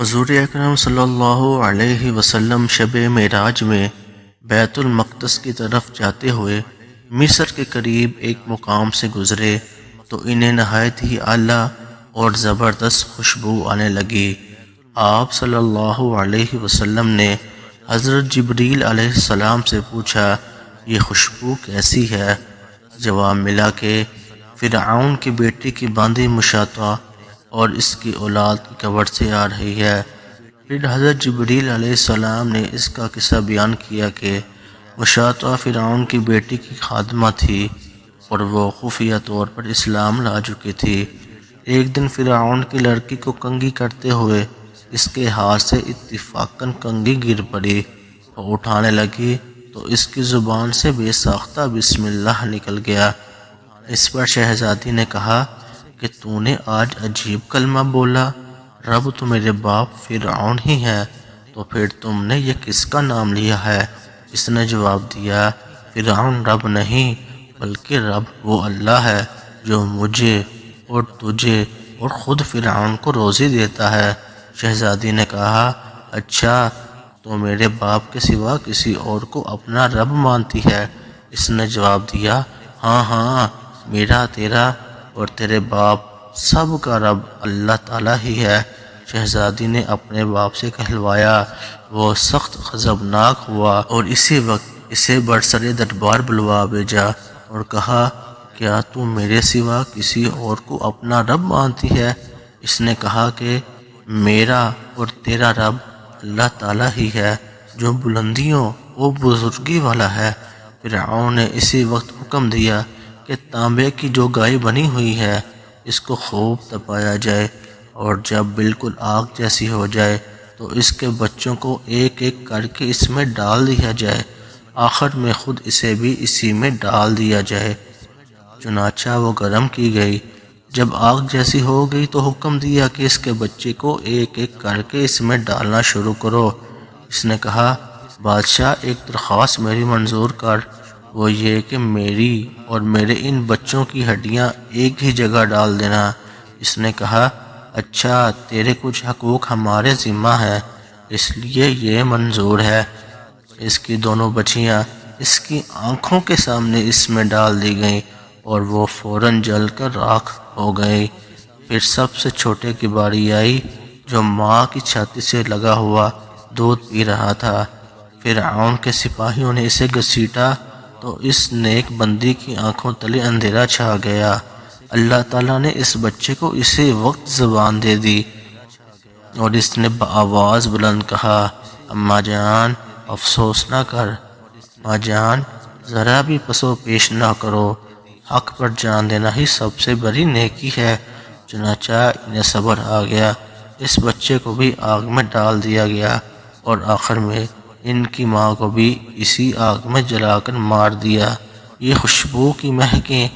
حضور اکرم صلی اللہ علیہ وسلم شب معراج میں بیت المقدس کی طرف جاتے ہوئے مصر کے قریب ایک مقام سے گزرے تو انہیں نہایت ہی اعلیٰ اور زبردست خوشبو آنے لگی۔ آپ صلی اللہ علیہ وسلم نے حضرت جبریل علیہ السلام سے پوچھا، یہ خوشبو کیسی ہے؟ جواب ملا کہ فرعون کی بیٹی کی باندھی مشاطہ اور اس کی اولاد کی قبر سے آ رہی ہے۔ پھر حضرت جبریل علیہ السلام نے اس کا قصہ بیان کیا کہ مشاطہ فرعون کی بیٹی کی خادمہ تھی اور وہ خفیہ طور پر اسلام لا چکی تھی۔ ایک دن فرعون کی لڑکی کو کنگھی کرتے ہوئے اس کے ہاتھ سے اتفاقاً کنگھی گر پڑی، وہ اٹھانے لگی تو اس کی زبان سے بے ساختہ بسم اللہ نکل گیا۔ اس پر شہزادی نے کہا کہ تو نے آج عجیب کلمہ بولا، رب تو میرے باپ فرعون ہی ہے، تو پھر تم نے یہ کس کا نام لیا ہے؟ اس نے جواب دیا، فرعون رب نہیں بلکہ رب وہ اللہ ہے جو مجھے اور تجھے اور خود فرعون کو روزی دیتا ہے۔ شہزادی نے کہا، اچھا تو میرے باپ کے سوا کسی اور کو اپنا رب مانتی ہے؟ اس نے جواب دیا، ہاں ہاں، میرا، تیرا اور تیرے باپ سب کا رب اللہ تعالیٰ ہی ہے۔ شہزادی نے اپنے باپ سے کہلوایا، وہ سخت غضبناک ہوا اور اسی وقت اسے برسر دربار بلوا بھیجا اور کہا، کیا تو میرے سوا کسی اور کو اپنا رب مانتی ہے؟ اس نے کہا کہ میرا اور تیرا رب اللہ تعالیٰ ہی ہے جو بلندیوں و بزرگی والا ہے۔ فرعون نے اسی وقت حکم دیا کہ تانبے کی جو گائے بنی ہوئی ہے اس کو خوب تپایا جائے اور جب بالکل آگ جیسی ہو جائے تو اس کے بچوں کو ایک ایک کر کے اس میں ڈال دیا جائے، آخر میں خود اسے بھی اسی میں ڈال دیا جائے۔ چنانچہ وہ گرم کی گئی، جب آگ جیسی ہو گئی تو حکم دیا کہ اس کے بچے کو ایک ایک کر کے اس میں ڈالنا شروع کرو۔ اس نے کہا، بادشاہ ایک درخواست میری منظور کر، وہ یہ کہ میری اور میرے ان بچوں کی ہڈیاں ایک ہی جگہ ڈال دینا۔ اس نے کہا، اچھا تیرے کچھ حقوق ہمارے ذمہ ہیں اس لیے یہ منظور ہے۔ اس کی دونوں بچیاں اس کی آنکھوں کے سامنے اس میں ڈال دی گئیں اور وہ فوراً جل کر راکھ ہو گئی۔ پھر سب سے چھوٹے کی باری آئی جو ماں کی چھاتی سے لگا ہوا دودھ پی رہا تھا۔ فرعون کے سپاہیوں نے اسے گھسیٹا تو اس نیک بندی کی آنکھوں تلے اندھیرا چھا گیا۔ اللہ تعالیٰ نے اس بچے کو اسی وقت زبان دے دی اور اس نے بآواز بلند کہا، اماں جان افسوس نہ کر، ماں جان ذرا بھی پسو پیش نہ کرو، حق پر جان دینا ہی سب سے بڑی نیکی ہے۔ چنانچہ انہیں صبر آ گیا، اس بچے کو بھی آگ میں ڈال دیا گیا اور آخر میں ان کی ماں کو بھی اسی آگ میں جلا کر مار دیا۔ یہ خوشبو کی مہکیں